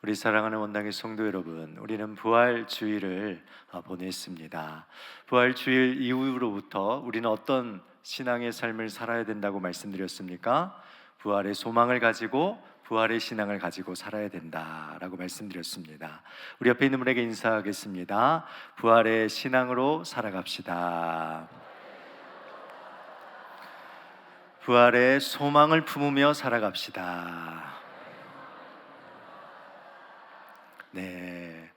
우리 사랑하는 원당의 성도 여러분, 우리는 부활 주일을 보냈습니다. 부활 주일 이후로부터 우리는 어떤 신앙의 삶을 살아야 된다고 말씀드렸습니까? 부활의 소망을 가지고 부활의 신앙을 가지고 살아야 된다라고 말씀드렸습니다. 우리 옆에 있는 분에게 인사하겠습니다. 부활의 신앙으로 살아갑시다. 부활의 소망을 품으며 살아갑시다. 네,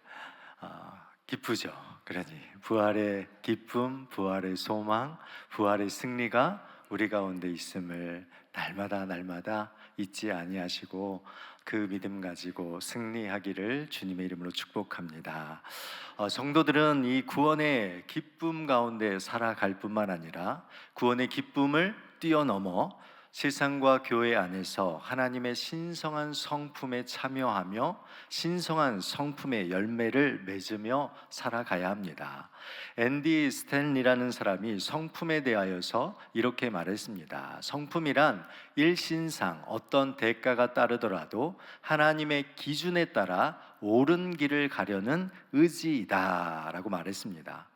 기쁘죠. 그러니 부활의 기쁨, 부활의 소망, 부활의 승리가 우리 가운데 있음을 날마다 잊지 아니하시고 그 믿음 가지고 승리하기를 주님의 이름으로 축복합니다. 성도들은 이 구원의 기쁨 가운데 살아갈 뿐만 아니라 구원의 기쁨을 뛰어넘어 세상과 교회 안에서 하나님의 신성한 성품에 참여하며 신성한 성품의 열매를 맺으며 살아가야 합니다. 앤디 스탠리라는 사람이 성품에 대하여서 이렇게 말했습니다. 성품이란 일신상 어떤 대가가 따르더라도 하나님의 기준에 따라 옳은 길을 가려는 의지이다 라고 말했습니다.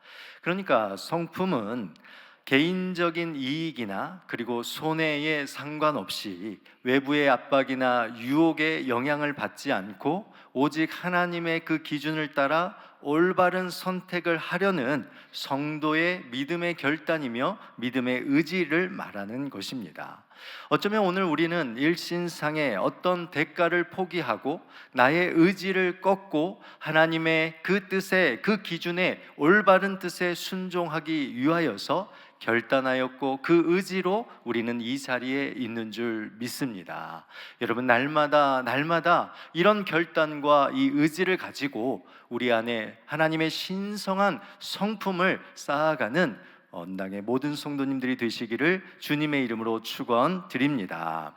그러니까 성품은 개인적인 이익이나 그리고 손해에 상관없이 외부의 압박이나 유혹에 영향을 받지 않고 오직 하나님의 그 기준을 따라 올바른 선택을 하려는 성도의 믿음의 결단이며 믿음의 의지를 말하는 것입니다. 어쩌면 오늘 우리는 일신상의 어떤 대가를 포기하고 나의 의지를 꺾고 하나님의 그 뜻에, 그 기준에 올바른 뜻에 순종하기 위하여서 결단하였고 그 의지로 우리는 이 자리에 있는 줄 믿습니다. 여러분, 날마다 이런 결단과 이 의지를 가지고 우리 안에 하나님의 신성한 성품을 쌓아가는 언당의 모든 성도님들이 되시기를 주님의 이름으로 축원드립니다.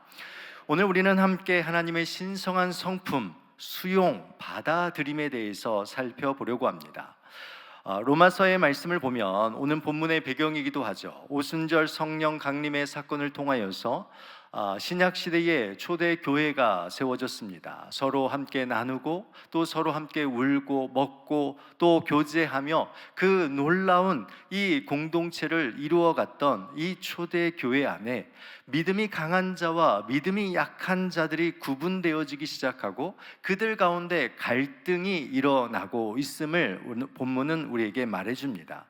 오늘 우리는 함께 하나님의 신성한 성품, 수용, 받아들임에 대해서 살펴보려고 합니다. 로마서의 말씀을 보면 오늘 본문의 배경이기도 하죠. 오순절 성령 강림의 사건을 통하여서 신약 시대에 초대 교회가 세워졌습니다. 서로 함께 나누고 또 서로 함께 울고 먹고 또 교제하며 그 놀라운 이 공동체를 이루어갔던 이 초대 교회 안에 믿음이 강한 자와 믿음이 약한 자들이 구분되어지기 시작하고 그들 가운데 갈등이 일어나고 있음을 본문은 우리에게 말해줍니다.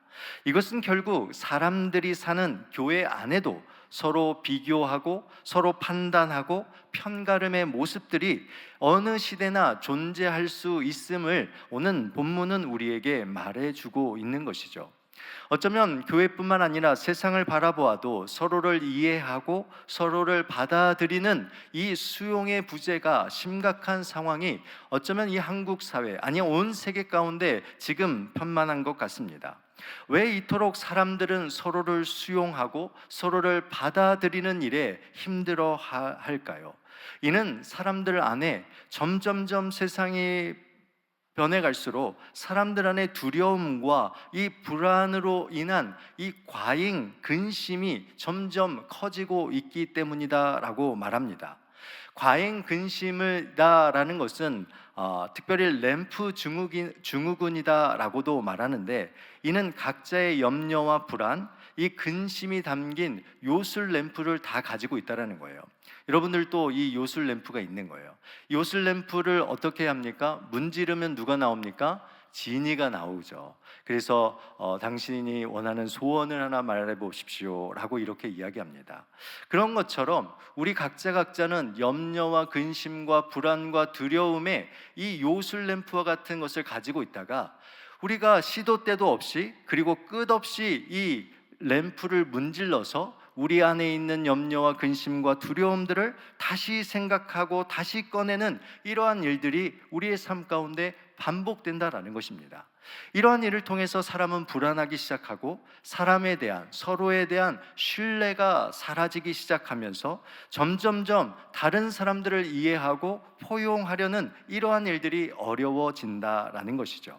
이것은 결국 사람들이 사는 교회 안에도 서로 비교하고 서로 판단하고 편가름의 모습들이 어느 시대나 존재할 수 있음을 오늘 본문은 우리에게 말해주고 있는 것이죠. 어쩌면 교회뿐만 아니라 세상을 바라보아도 서로를 이해하고 서로를 받아들이는 이 수용의 부재가 심각한 상황이 어쩌면 이 한국 사회, 아니 온 세계 가운데 지금 편만한 것 같습니다. 왜 이토록 사람들은 서로를 수용하고 서로를 받아들이는 일에 힘들어 할까요? 이는 사람들 안에 점점점 세상이 변해갈수록 사람들 안에 두려움과 이 불안으로 인한 이 과잉 근심이 점점 커지고 있기 때문이다라고 말합니다. 과잉 근심이다라는 것은 특별히 램프 증후군이다라고도 말하는데, 이는 각자의 염려와 불안, 이 근심이 담긴 요술 램프를 다 가지고 있다라는 거예요. 여러분들도 이 요술 램프가 있는 거예요. 요술 램프를 어떻게 합니까? 문지르면 누가 나옵니까? 지니가 나오죠. 그래서 당신이 원하는 소원을 하나 말해 보십시오 라고 이렇게 이야기합니다. 그런 것처럼 우리 각자는 염려와 근심과 불안과 두려움에 이 요술 램프와 같은 것을 가지고 있다가 우리가 시도 때도 없이 그리고 끝없이 이 램프를 문질러서 우리 안에 있는 염려와 근심과 두려움들을 다시 생각하고 다시 꺼내는 이러한 일들이 우리의 삶 가운데 반복된다라는 것입니다. 이러한 일을 통해서 사람은 불안하기 시작하고 사람에 대한, 서로에 대한 신뢰가 사라지기 시작하면서 점점점 다른 사람들을 이해하고 포용하려는 이러한 일들이 어려워진다라는 것이죠.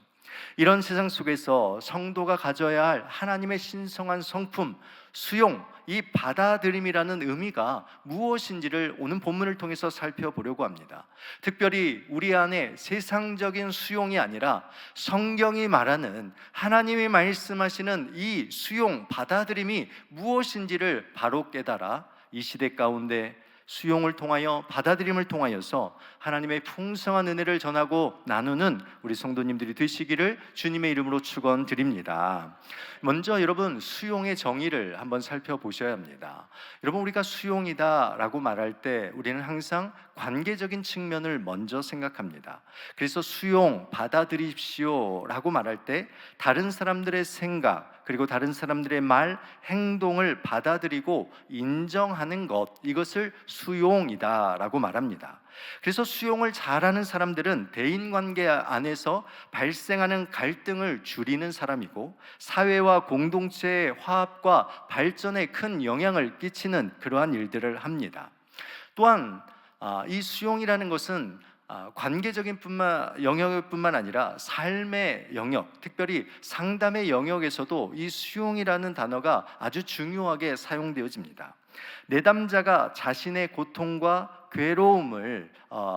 이런 세상 속에서 성도가 가져야 할 하나님의 신성한 성품, 수용, 이 받아들임이라는 의미가 무엇인지를 오늘 본문을 통해서 살펴보려고 합니다. 특별히 우리 안에 세상적인 수용이 아니라 성경이 말하는, 하나님이 말씀하시는 이 수용, 받아들임이 무엇인지를 바로 깨달아 이 시대 가운데 수용을 통하여, 받아들임을 통하여서 하나님의 풍성한 은혜를 전하고 나누는 우리 성도님들이 되시기를 주님의 이름으로 축원드립니다. 먼저 여러분, 수용의 정의를 한번 살펴보셔야 합니다. 여러분, 우리가 수용이다라고 말할 때 우리는 항상 관계적인 측면을 먼저 생각합니다. 그래서 수용, 받아들이십시오라고 말할 때 다른 사람들의 생각, 그리고 다른 사람들의 말, 행동을 받아들이고 인정하는 것, 이것을 수용이다라고 말합니다. 그래서 수용을 잘하는 사람들은 대인관계 안에서 발생하는 갈등을 줄이는 사람이고, 사회와 공동체의 화합과 발전에 큰 영향을 끼치는 그러한 일들을 합니다. 또한 이 수용이라는 것은 관계적인 영역뿐만 아니라 삶의 영역, 특별히 상담의 영역에서도 이 수용이라는 단어가 아주 중요하게 사용되어집니다. 내담자가 자신의 고통과 괴로움을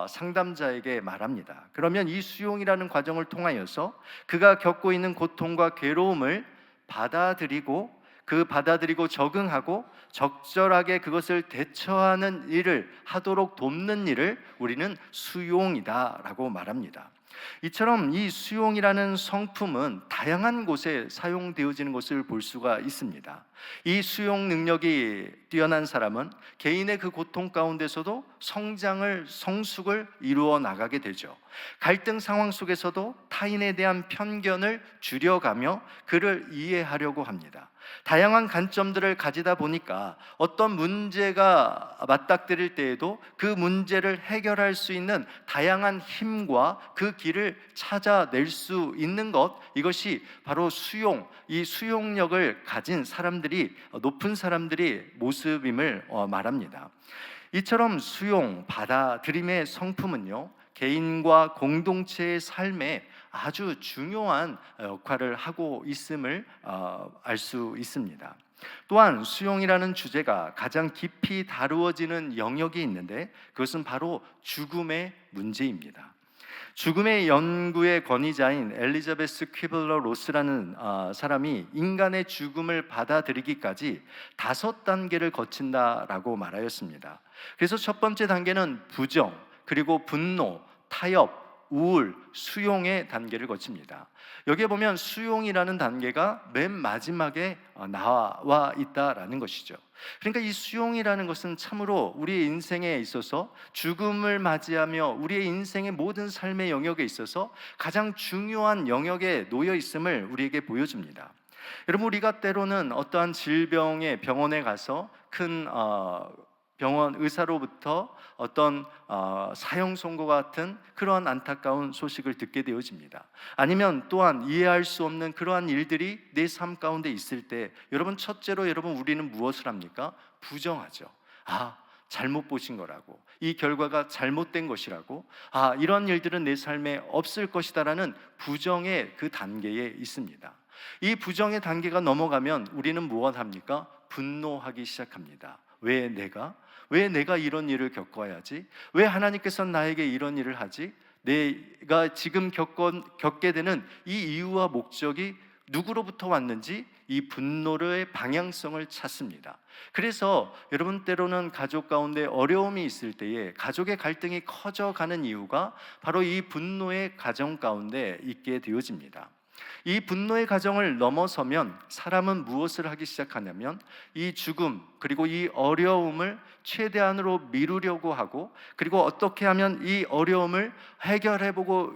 상담자에게 말합니다. 그러면 이 수용이라는 과정을 통하여서 그가 겪고 있는 고통과 괴로움을 받아들이고 적응하고 적절하게 그것을 대처하는 일을 하도록 돕는 일을 우리는 수용이다라고 말합니다. 이처럼 이 수용이라는 성품은 다양한 곳에 사용되어지는 것을 볼 수가 있습니다. 이 수용 능력이 뛰어난 사람은 개인의 그 고통 가운데서도 성숙을 이루어 나가게 되죠. 갈등 상황 속에서도 타인에 대한 편견을 줄여가며 그를 이해하려고 합니다. 다양한 관점들을 가지다 보니까 어떤 문제가 맞닥뜨릴 때에도 그 문제를 해결할 수 있는 다양한 힘과 그 길을 찾아낼 수 있는 것, 이것이 바로 이 수용력을 가진 사람들이, 높은 사람들이 모습임을 말합니다. 이처럼 수용, 받아들임의 성품은요, 개인과 공동체의 삶에 아주 중요한 역할을 하고 있음을 알 수 있습니다. 또한 수용이라는 주제가 가장 깊이 다루어지는 영역이 있는데 그것은 바로 죽음의 문제입니다. 죽음의 연구의 권위자인 엘리자베스 퀴블러 로스라는 사람이 인간의 죽음을 받아들이기까지 5단계를 거친다라고 말하였습니다. 그래서 첫 번째 단계는 부정, 그리고 분노, 타협, 우울, 수용의 단계를 거칩니다. 여기에 보면 수용이라는 단계가 맨 마지막에 나와 있다라는 것이죠. 그러니까 이 수용이라는 것은 참으로 우리의 인생에 있어서, 죽음을 맞이하며 우리의 인생의 모든 삶의 영역에 있어서 가장 중요한 영역에 놓여 있음을 우리에게 보여줍니다. 여러분, 우리가 때로는 어떠한 질병의 병원에 가서 큰 병원 의사로부터 어떤 사형 선고 같은 그러한 안타까운 소식을 듣게 되어집니다. 아니면 또한 이해할 수 없는 그러한 일들이 내 삶 가운데 있을 때 첫째로 우리는 무엇을 합니까? 부정하죠. 잘못 보신 거라고, 이 결과가 잘못된 것이라고, 이런 일들은 내 삶에 없을 것이다라는 부정의 그 단계에 있습니다. 이 부정의 단계가 넘어가면 우리는 무엇 합니까? 분노하기 시작합니다. 왜 내가 이런 일을 겪어야지? 왜 하나님께서는 나에게 이런 일을 하지? 내가 지금 겪게 되는 이 이유와 목적이 누구로부터 왔는지 이 분노의 방향성을 찾습니다. 그래서 여러분, 때로는 가족 가운데 어려움이 있을 때에 가족의 갈등이 커져가는 이유가 바로 이 분노의 가정 가운데 있게 되어집니다. 이 분노의 가정을 넘어서면 사람은 무엇을 하기 시작하냐면 이 죽음, 그리고 이 어려움을 최대한으로 미루려고 하고, 그리고 어떻게 하면 이 어려움을 해결해보고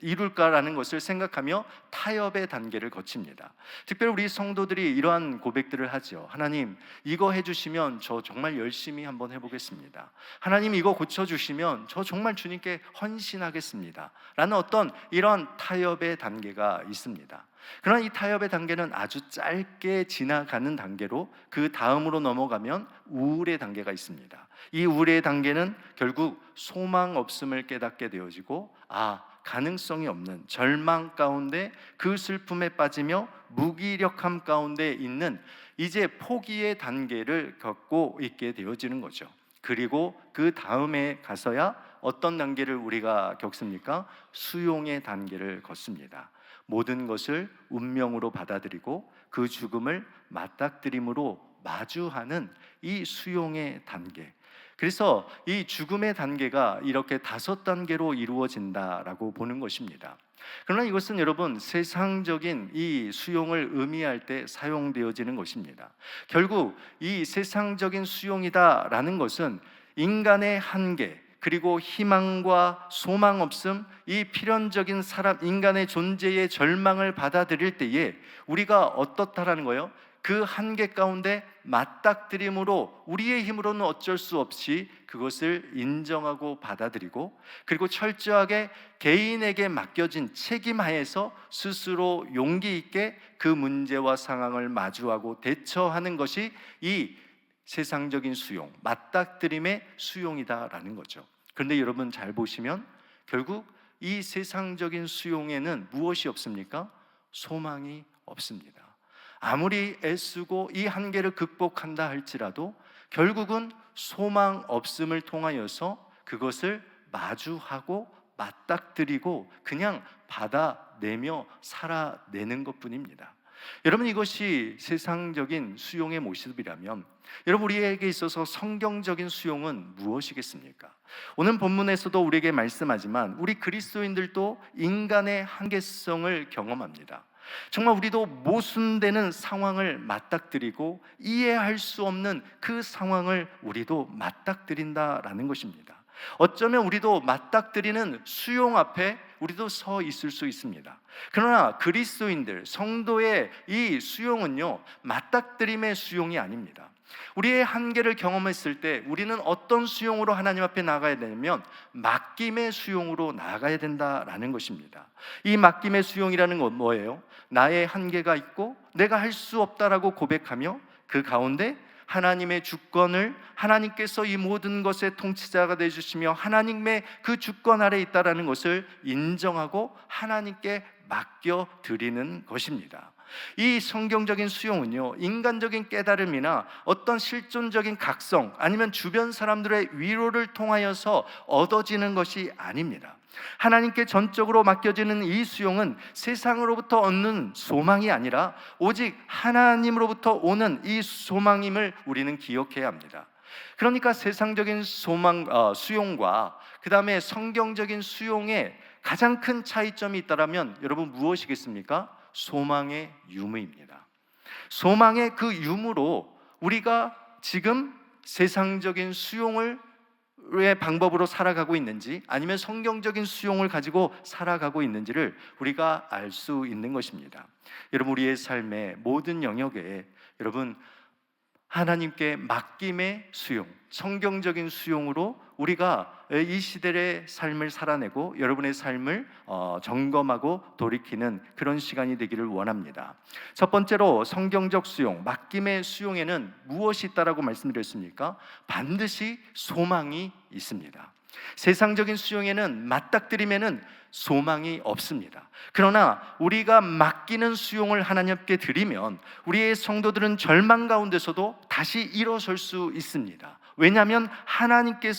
이룰까라는 것을 생각하며 타협의 단계를 거칩니다. 특별히 우리 성도들이 이러한 고백들을 하죠. 하나님, 이거 해주시면 저 정말 열심히 한번 해보겠습니다. 하나님, 이거 고쳐주시면 저 정말 주님께 헌신하겠습니다 라는 어떤 이런 타협의 단계가 있습니다. 그러나 이 타협의 단계는 아주 짧게 지나가는 단계로, 그 다음으로 넘어가면 우울의 단계가 있습니다. 이 우울의 단계는 결국 소망 없음을 깨닫게 되어지고, 가능성이 없는 절망 가운데 그 슬픔에 빠지며 무기력함 가운데 있는 이제 포기의 단계를 겪고 있게 되어지는 거죠. 그리고 그 다음에 가서야 어떤 단계를 우리가 겪습니까? 수용의 단계를 걷습니다. 모든 것을 운명으로 받아들이고 그 죽음을 맞닥뜨림으로 마주하는 이 수용의 단계. 그래서 이 죽음의 단계가 이렇게 5단계로 이루어진다라고 보는 것입니다. 그러나 이것은 여러분 세상적인 이 수용을 의미할 때 사용되어지는 것입니다. 결국 이 세상적인 수용이다라는 것은 인간의 한계, 그리고 희망과 소망 없음, 이 필연적인 인간의 존재의 절망을 받아들일 때에 우리가 어떻다라는 거예요? 그 한계 가운데 맞닥뜨림으로 우리의 힘으로는 어쩔 수 없이 그것을 인정하고 받아들이고, 그리고 철저하게 개인에게 맡겨진 책임 하에서 스스로 용기 있게 그 문제와 상황을 마주하고 대처하는 것이 이 세상적인 수용, 맞닥뜨림의 수용이다라는 거죠. 그런데 여러분 잘 보시면 결국 이 세상적인 수용에는 무엇이 없습니까? 소망이 없습니다. 아무리 애쓰고 이 한계를 극복한다 할지라도 결국은 소망 없음을 통하여서 그것을 마주하고 맞닥뜨리고 그냥 받아내며 살아내는 것뿐입니다. 여러분, 이것이 세상적인 수용의 모습이라면 여러분, 우리에게 있어서 성경적인 수용은 무엇이겠습니까? 오늘 본문에서도 우리에게 말씀하지만 우리 그리스도인들도 인간의 한계성을 경험합니다. 정말 우리도 모순되는 상황을 맞닥뜨리고 이해할 수 없는 그 상황을 우리도 맞닥뜨린다라는 것입니다. 어쩌면 우리도 맞닥뜨리는 수용 앞에 우리도 서 있을 수 있습니다. 그러나 그리스도인들, 성도의 이 수용은요, 맞닥뜨림의 수용이 아닙니다. 우리의 한계를 경험했을 때 우리는 어떤 수용으로 하나님 앞에 나아가야 되냐면 맡김의 수용으로 나아가야 된다라는 것입니다. 이 맡김의 수용이라는 건 뭐예요? 나의 한계가 있고 내가 할 수 없다라고 고백하며 그 가운데 하나님의 주권을, 하나님께서 이 모든 것의 통치자가 되어주시며 하나님의 그 주권 아래 있다라는 것을 인정하고 하나님께 맡겨드리는 것입니다. 이 성경적인 수용은요, 인간적인 깨달음이나 어떤 실존적인 각성 아니면 주변 사람들의 위로를 통하여서 얻어지는 것이 아닙니다. 하나님께 전적으로 맡겨지는 이 수용은 세상으로부터 얻는 소망이 아니라 오직 하나님으로부터 오는 이 소망임을 우리는 기억해야 합니다. 그러니까 세상적인 수용과 그 다음에 성경적인 수용에 가장 큰 차이점이 있다면 여러분 무엇이겠습니까? 소망의 유무입니다. 소망의 그 유무로 우리가 지금 세상적인 수용을 의 방법으로 살아가고 있는지 아니면 성경적인 수용을 가지고 살아가고 있는지를 우리가 알 수 있는 것입니다. 여러분, 우리의 삶의 모든 영역에 여러분 하나님께 맡김의 수용, 성경적인 수용으로 우리가 이 시대의 삶을 살아내고 여러분의 삶을 점검하고 돌이키는 그런 시간이 되기를 원합니다. 첫 번째로 성경적 수용, 맡김의 수용에는 무엇이 있다라고 말씀드렸습니까? 반드시 소망이 있습니다. 세상적인 수용에는 맞닥뜨림에는 소망이 없습니다. 그러나 우리가 맡기는 수용을 하나님께 드리면 우리의 성도들은 절망 가운데서도 다시 일어설 수 있습니다. 왜냐하면 하나님께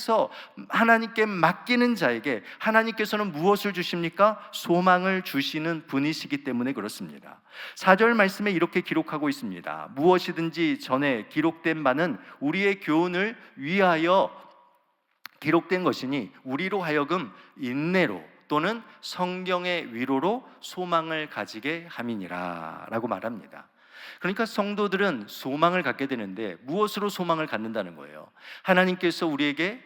맡기는 자에게 하나님께서는 무엇을 주십니까? 소망을 주시는 분이시기 때문에 그렇습니다. 4절 말씀에 이렇게 기록하고 있습니다. 무엇이든지 전에 기록된 바는 우리의 교훈을 위하여 기록된 것이니 우리로 하여금 인내로 또는 성경의 위로로 소망을 가지게 함이니라 라고 말합니다. 그러니까 성도들은 소망을 갖게 되는데 무엇으로 소망을 갖는다는 거예요? 하나님께서 우리에게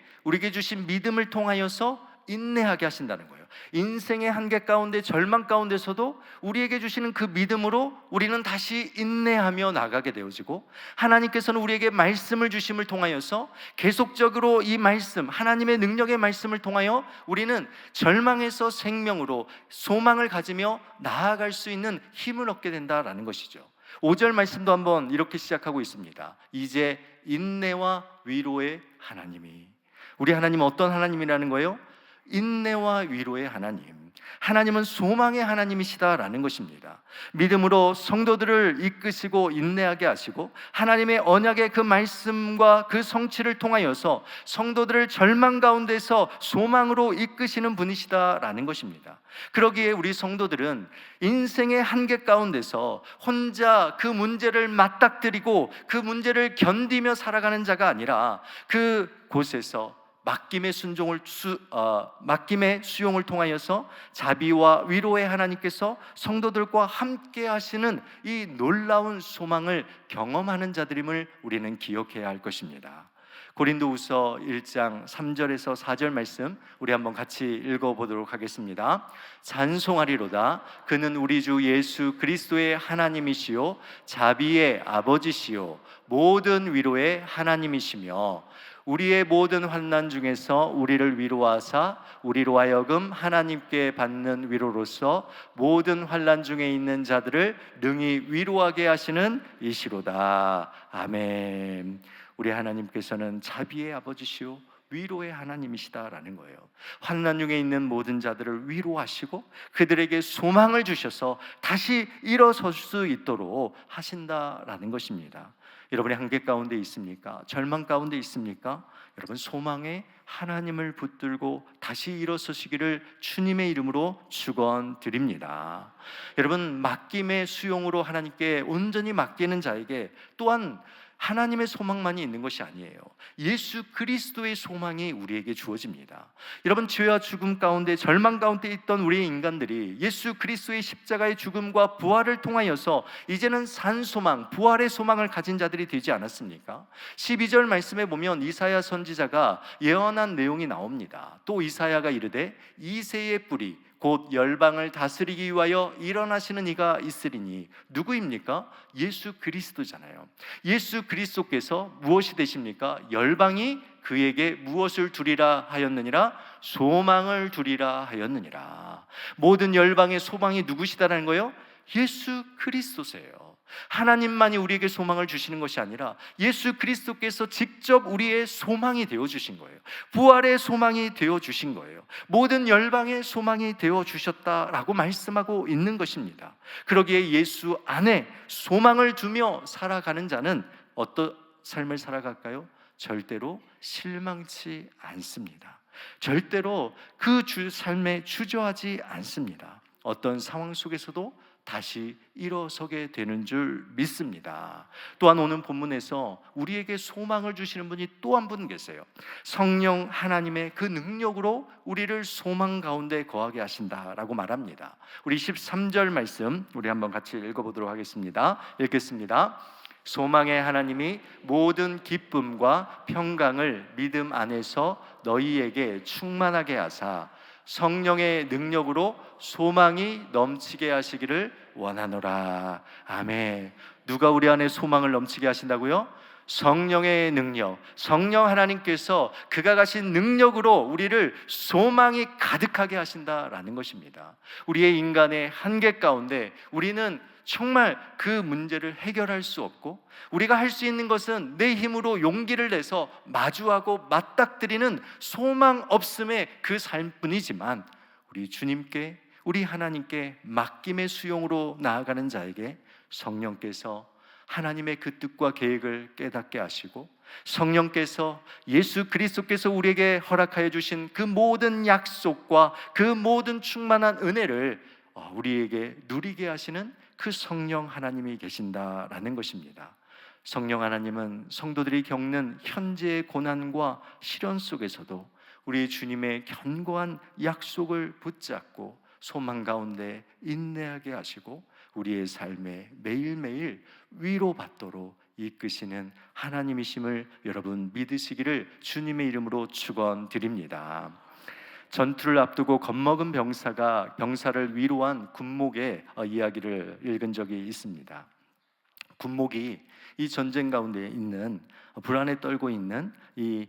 주신 믿음을 통하여서 인내하게 하신다는 거예요. 인생의 한계 가운데 절망 가운데서도 우리에게 주시는 그 믿음으로 우리는 다시 인내하며 나가게 되어지고, 하나님께서는 우리에게 말씀을 주심을 통하여서 계속적으로 이 말씀, 하나님의 능력의 말씀을 통하여 우리는 절망에서 생명으로 소망을 가지며 나아갈 수 있는 힘을 얻게 된다라는 것이죠. 5절 말씀도 한번 이렇게 시작하고 있습니다. 이제 인내와 위로의 하나님이, 우리 하나님은 어떤 하나님이라는 거예요? 인내와 위로의 하나님. 하나님은 소망의 하나님이시다라는 것입니다. 믿음으로 성도들을 이끄시고 인내하게 하시고 하나님의 언약의 그 말씀과 그 성취를 통하여서 성도들을 절망 가운데서 소망으로 이끄시는 분이시다라는 것입니다. 그러기에 우리 성도들은 인생의 한계 가운데서 혼자 그 문제를 맞닥뜨리고 그 문제를 견디며 살아가는 자가 아니라 그 곳에서 맡김의 수용을 통하여서 자비와 위로의 하나님께서 성도들과 함께 하시는 이 놀라운 소망을 경험하는 자들임을 우리는 기억해야 할 것입니다. 고린도후서 1장 3절에서 4절 말씀 우리 한번 같이 읽어보도록 하겠습니다. 찬송하리로다. 그는 우리 주 예수 그리스도의 하나님이시요 자비의 아버지시요 모든 위로의 하나님이시며 우리의 모든 환난 중에서 우리를 위로하사 우리로 하여금 하나님께 받는 위로로서 모든 환난 중에 있는 자들을 능히 위로하게 하시는 이시로다. 아멘. 우리 하나님께서는 자비의 아버지시오 위로의 하나님이시다라는 거예요. 환난 중에 있는 모든 자들을 위로하시고 그들에게 소망을 주셔서 다시 일어설 수 있도록 하신다라는 것입니다. 여러분이 한계 가운데 있습니까? 절망 가운데 있습니까? 여러분 소망의 하나님을 붙들고 다시 일어서시기를 주님의 이름으로 축원드립니다. 여러분 맡김의 수용으로 하나님께 온전히 맡기는 자에게 또한 하나님의 소망만이 있는 것이 아니에요. 예수 그리스도의 소망이 우리에게 주어집니다. 여러분 죄와 죽음 가운데 절망 가운데 있던 우리의 인간들이 예수 그리스도의 십자가의 죽음과 부활을 통하여서 이제는 산 소망, 부활의 소망을 가진 자들이 되지 않았습니까? 12절 말씀에 보면 이사야 선지자가 예언한 내용이 나옵니다. 또 이사야가 이르되 이새의 뿌리 곧 열방을 다스리기 위하여 일어나시는 이가 있으리니 누구입니까? 예수 그리스도잖아요. 예수 그리스도께서 무엇이 되십니까? 열방이 그에게 무엇을 두리라 하였느니라? 소망을 두리라 하였느니라. 모든 열방의 소망이 누구시다라는 거예요? 예수 그리스도세요. 하나님만이 우리에게 소망을 주시는 것이 아니라 예수 그리스도께서 직접 우리의 소망이 되어주신 거예요. 부활의 소망이 되어주신 거예요. 모든 열방의 소망이 되어주셨다라고 말씀하고 있는 것입니다. 그러기에 예수 안에 소망을 두며 살아가는 자는 어떤 삶을 살아갈까요? 절대로 실망치 않습니다. 절대로 그 삶에 주저하지 않습니다. 어떤 상황 속에서도 다시 일어서게 되는 줄 믿습니다. 또한 오늘 본문에서 우리에게 소망을 주시는 분이 또 한 분 계세요. 성령 하나님의 그 능력으로 우리를 소망 가운데 거하게 하신다라고 말합니다. 우리 13절 말씀 우리 한번 같이 읽어보도록 하겠습니다. 읽겠습니다. 소망의 하나님이 모든 기쁨과 평강을 믿음 안에서 너희에게 충만하게 하사 성령의 능력으로 소망이 넘치게 하시기를 원하노라. 아멘. 누가 우리 안에 소망을 넘치게 하신다고요? 성령의 능력, 성령 하나님께서 그가 가신 능력으로 우리를 소망이 가득하게 하신다라는 것입니다. 우리의 인간의 한계 가운데 우리는 정말 그 문제를 해결할 수 없고 우리가 할 수 있는 것은 내 힘으로 용기를 내서 마주하고 맞닥뜨리는 소망 없음의 그 삶뿐이지만 우리 주님께 우리 하나님께 맡김의 수용으로 나아가는 자에게 성령께서 하나님의 그 뜻과 계획을 깨닫게 하시고 성령께서 예수 그리스도께서 우리에게 허락하여 주신 그 모든 약속과 그 모든 충만한 은혜를 우리에게 누리게 하시는 그 성령 하나님이 계신다라는 것입니다. 성령 하나님은 성도들이 겪는 현재의 고난과 시련 속에서도 우리 주님의 견고한 약속을 붙잡고 소망 가운데 인내하게 하시고 우리의 삶에 매일매일 위로받도록 이끄시는 하나님이심을 여러분 믿으시기를 주님의 이름으로 축원드립니다. 전투를 앞두고 겁먹은 병사가 병사를 위로한 군목의 이야기를 읽은 적이 있습니다. 군목이 이 전쟁 가운데 있는 불안에 떨고 있는 이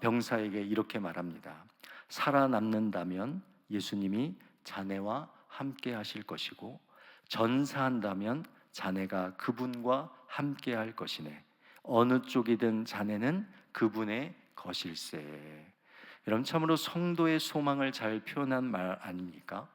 병사에게 이렇게 말합니다. 살아남는다면 예수님이 자네와 함께 하실 것이고 전사한다면 자네가 그분과 함께 할 것이네. 어느 쪽이든 자네는 그분의 것일세. 여러분, 참으로 성도의 소망을 잘 표현한 말 아닙니까?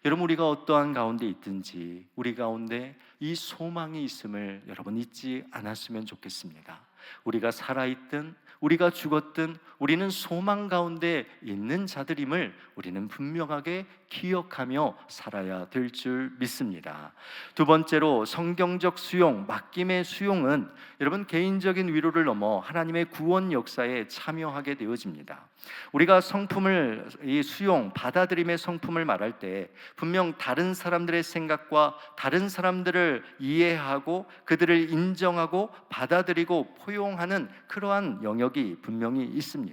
여러분, 우리가 어떠한 가운데 있든지 우리 가운데 이 소망이 있음을 여러분 잊지 않았으면 좋겠습니다. 우리가 살아있든 우리가 죽었든 우리는 소망 가운데 있는 자들임을 우리는 분명하게 기억하며 살아야 될 줄 믿습니다. 두 번째로 성경적 수용, 맡김의 수용은 여러분 개인적인 위로를 넘어 하나님의 구원 역사에 참여하게 되어집니다. 우리가 성품을 이 수용, 받아들임의 성품을 말할 때 분명 다른 사람들의 생각과 다른 사람들을 이해하고 그들을 인정하고 받아들이고 포용하는 그러한 영역이 분명히 있습니다.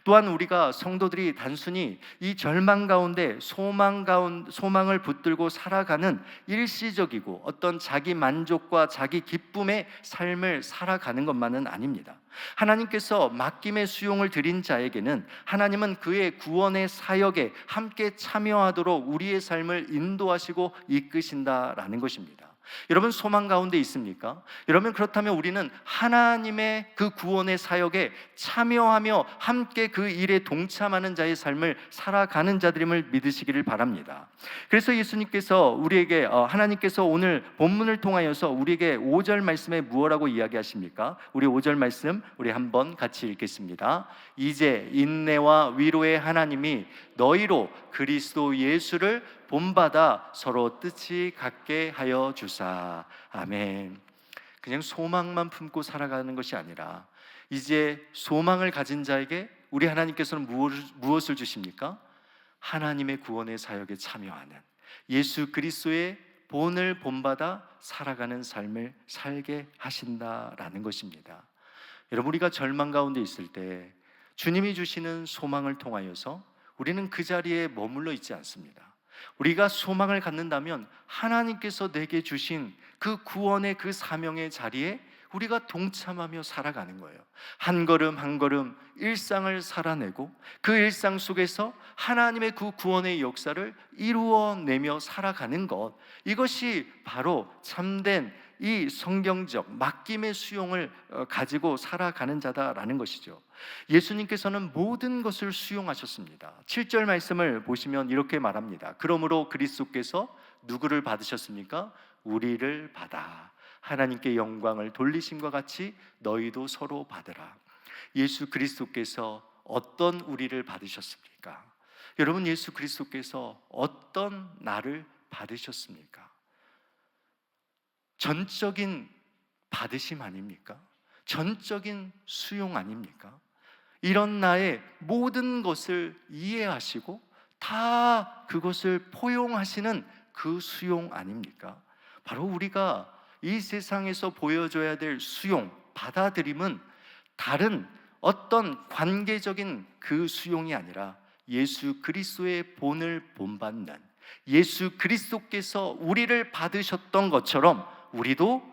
또한 우리가 성도들이 단순히 이 절망 가운데 소망을 붙들고 살아가는 일시적이고 어떤 자기 만족과 자기 기쁨의 삶을 살아가는 것만은 아닙니다. 하나님께서 맡김의 수용을 드린 자에게는 하나님은 그의 구원의 사역에 함께 참여하도록 우리의 삶을 인도하시고 이끄신다라는 것입니다. 여러분, 소망 가운데 있습니까? 여러분, 그렇다면 우리는 하나님의 그 구원의 사역에 참여하며 함께 그 일에 동참하는 자의 삶을 살아가는 자들임을 믿으시기를 바랍니다. 그래서 예수님께서 우리에게 하나님께서 오늘 본문을 통하여서 우리에게 5절 말씀에 무엇라고 이야기하십니까? 우리 5절 말씀 우리 한번 같이 읽겠습니다. 이제 인내와 위로의 하나님이 너희로 그리스도 예수를 본받아 서로 뜻이 같게 하여 주사. 아멘. 그냥 소망만 품고 살아가는 것이 아니라 이제 소망을 가진 자에게 우리 하나님께서는 무엇을 주십니까? 하나님의 구원의 사역에 참여하는 예수 그리스도의 본을 본받아 살아가는 삶을 살게 하신다라는 것입니다. 여러분, 우리가 절망 가운데 있을 때 주님이 주시는 소망을 통하여서 우리는 그 자리에 머물러 있지 않습니다. 우리가 소망을 갖는다면 하나님께서 내게 주신 그 구원의 그 사명의 자리에 우리가 동참하며 살아가는 거예요. 한 걸음 한 걸음 일상을 살아내고 그 일상 속에서 하나님의 그 구원의 역사를 이루어내며 살아가는 것, 이것이 바로 참된 이 성경적 맡김의 수용을 가지고 살아가는 자다라는 것이죠. 예수님께서는 모든 것을 수용하셨습니다. 7절 말씀을 보시면 이렇게 말합니다. 그러므로 그리스도께서 누구를 받으셨습니까? 우리를 받아 하나님께 영광을 돌리심과 같이 너희도 서로 받으라. 예수 그리스도께서 어떤 우리를 받으셨습니까? 여러분, 예수 그리스도께서 어떤 나를 받으셨습니까? 전적인 받으심 아닙니까? 전적인 수용 아닙니까? 이런 나의 모든 것을 이해하시고 다 그것을 포용하시는 그 수용 아닙니까? 바로 우리가 이 세상에서 보여줘야 될 수용, 받아들임은 다른 어떤 관계적인 그 수용이 아니라 예수 그리스도의 본을 본받는, 예수 그리스도께서 우리를 받으셨던 것처럼 우리도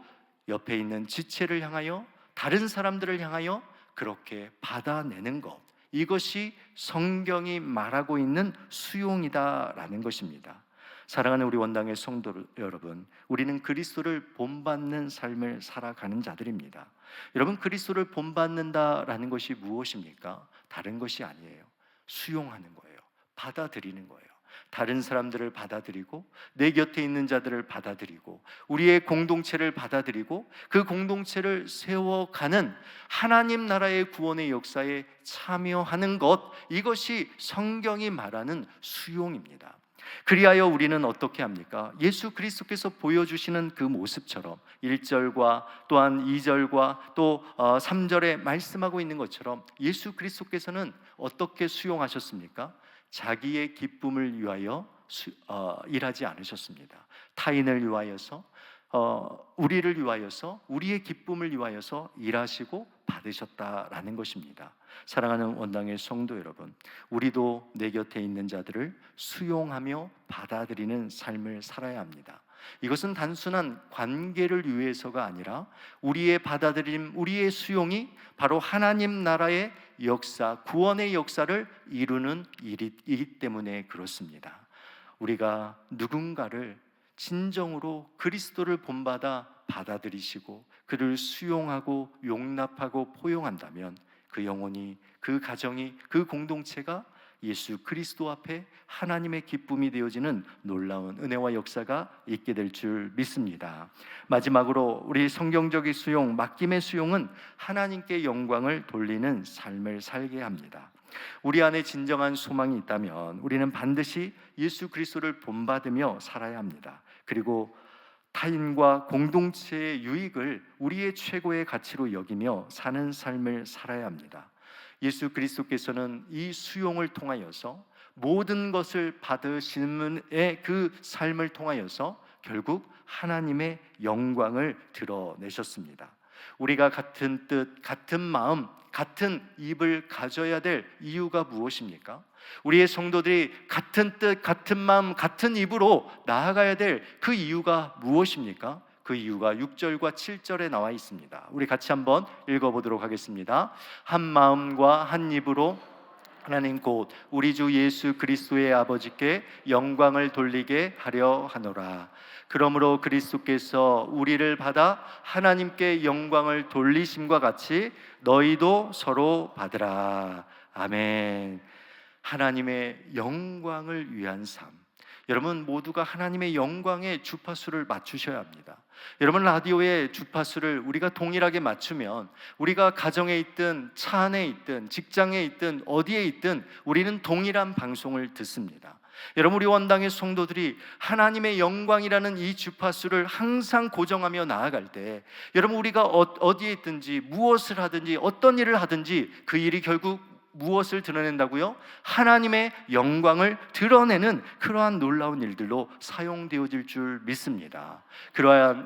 옆에 있는 지체를 향하여, 다른 사람들을 향하여 그렇게 받아내는 것, 이것이 성경이 말하고 있는 수용이다라는 것입니다. 사랑하는 우리 원당의 성도 여러분, 우리는 그리스도를 본받는 삶을 살아가는 자들입니다. 여러분, 그리스도를 본받는다라는 것이 무엇입니까? 다른 것이 아니에요. 수용하는 거예요. 받아들이는 거예요. 다른 사람들을 받아들이고 내 곁에 있는 자들을 받아들이고 우리의 공동체를 받아들이고 그 공동체를 세워가는 하나님 나라의 구원의 역사에 참여하는 것, 이것이 성경이 말하는 수용입니다. 그리하여 우리는 어떻게 합니까? 예수 그리스도께서 보여주시는 그 모습처럼 1절과 또한 2절과 또 3절에 말씀하고 있는 것처럼 예수 그리스도께서는 어떻게 수용하셨습니까? 자기의 기쁨을 위하여 일하지 않으셨습니다. 타인을 위하여서, 우리를 위하여서, 우리의 기쁨을 위하여서 일하시고 받으셨다라는 것입니다. 사랑하는 원당의 성도 여러분, 우리도 내 곁에 있는 자들을 수용하며 받아들이는 삶을 살아야 합니다. 이것은 단순한 관계를 위해서가 아니라 우리의 받아들임, 우리의 수용이 바로 하나님 나라의 역사, 구원의 역사를 이루는 일이기 때문에 그렇습니다. 우리가 누군가를 진정으로 그리스도를 본받아 받아들이시고 그를 수용하고 용납하고 포용한다면 그 영혼이, 그 가정이, 그 공동체가 예수 그리스도 앞에 하나님의 기쁨이 되어지는 놀라운 은혜와 역사가 있게 될 줄 믿습니다. 마지막으로 우리 성경적인 수용, 맡김의 수용은 하나님께 영광을 돌리는 삶을 살게 합니다. 우리 안에 진정한 소망이 있다면 우리는 반드시 예수 그리스도를 본받으며 살아야 합니다. 그리고 타인과 공동체의 유익을 우리의 최고의 가치로 여기며 사는 삶을 살아야 합니다. 예수 그리스도께서는 이 수용을 통하여서 모든 것을 받으시는 그 삶을 통하여서 결국 하나님의 영광을 드러내셨습니다. 우리가 같은 뜻, 같은 마음, 같은 입을 가져야 될 이유가 무엇입니까? 우리의 성도들이 같은 뜻, 같은 마음, 같은 입으로 나아가야 될 그 이유가 무엇입니까? 그 이유가 6절과 7절에 나와 있습니다. 우리 같이 한번 읽어보도록 하겠습니다. 한 마음과 한 입으로 하나님 곧 우리 주 예수 그리스도의 아버지께 영광을 돌리게 하려 하노라. 그러므로 그리스도께서 우리를 받아 하나님께 영광을 돌리심과 같이 너희도 서로 받으라. 아멘. 하나님의 영광을 위한 삶, 여러분 모두가 하나님의 영광의 주파수를 맞추셔야 합니다. 여러분 라디오의 주파수를 우리가 동일하게 맞추면 우리가 가정에 있든 차 안에 있든 직장에 있든 어디에 있든 우리는 동일한 방송을 듣습니다. 여러분 우리 원당의 성도들이 하나님의 영광이라는 이 주파수를 항상 고정하며 나아갈 때 여러분 우리가 어디에 있든지 무엇을 하든지 어떤 일을 하든지 그 일이 결국 무엇을 드러낸다고요? 하나님의 영광을 드러내는 그러한 놀라운 일들로 사용되어질 줄 믿습니다.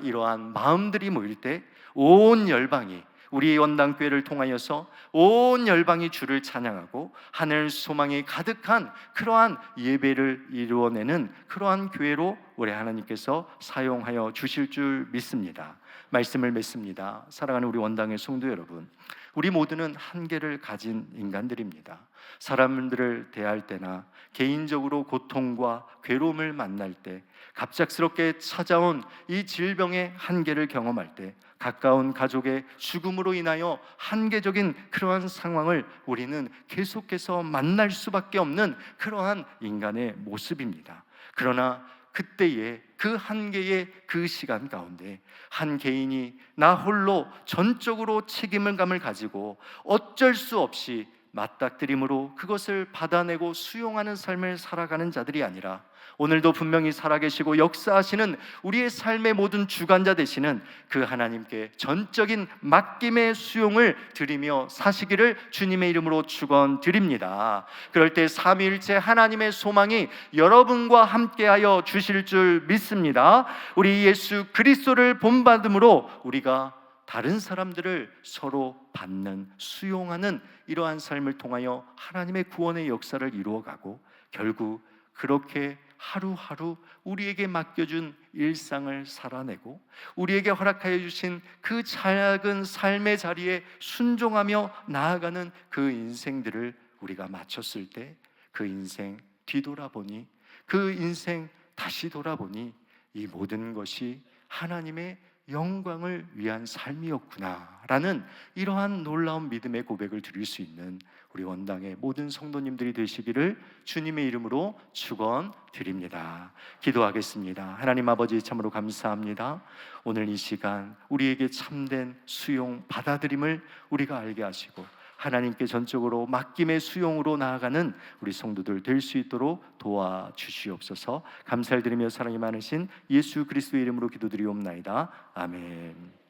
이러한 마음들이 모일 때 온 열방이 우리 원당교회를 통하여서 온 열방이 주를 찬양하고 하늘 소망이 가득한 그러한 예배를 이루어내는 그러한 교회로 우리 하나님께서 사용하여 주실 줄 믿습니다. 말씀을 맺습니다. 사랑하는 우리 원당의 성도 여러분, 우리 모두는 한계를 가진 인간들입니다. 사람들을 대할 때나 개인적으로 고통과 괴로움을 만날 때, 갑작스럽게 찾아온 이 질병의 한계를 경험할 때, 가까운 가족의 죽음으로 인하여 한계적인 그러한 상황을 우리는 계속해서 만날 수밖에 없는 그러한 인간의 모습입니다. 그러나 그때의 그 한계의 그 시간 가운데 한 개인이 나 홀로 전적으로 책임감을 가지고 어쩔 수 없이 맞닥뜨림으로 그것을 받아내고 수용하는 삶을 살아가는 자들이 아니라 오늘도 분명히 살아계시고 역사하시는 우리의 삶의 모든 주관자 되시는 그 하나님께 전적인 맡김의 수용을 드리며 사시기를 주님의 이름으로 축원드립니다. 그럴 때 삼위일체 하나님의 소망이 여러분과 함께하여 주실 줄 믿습니다. 우리 예수 그리스도를 본받음으로 우리가 다른 사람들을 서로 받는, 수용하는 이러한 삶을 통하여 하나님의 구원의 역사를 이루어가고 결국 그렇게 하루하루 우리에게 맡겨준 일상을 살아내고 우리에게 허락하여 주신 그 작은 삶의 자리에 순종하며 나아가는 그 인생들을 우리가 마쳤을 때 그 인생 뒤돌아보니, 그 인생 다시 돌아보니 이 모든 것이 하나님의 영광을 위한 삶이었구나라는 이러한 놀라운 믿음의 고백을 드릴 수 있는 우리 원당의 모든 성도님들이 되시기를 주님의 이름으로 축원드립니다. 기도하겠습니다. 하나님 아버지 참으로 감사합니다. 오늘 이 시간 우리에게 참된 수용 받아들임을 우리가 알게 하시고 하나님께 전적으로 맡김의 수용으로 나아가는 우리 성도들 될 수 있도록 도와주시옵소서. 감사를 드리며 사랑이 많으신 예수 그리스도의 이름으로 기도드리옵나이다. 아멘.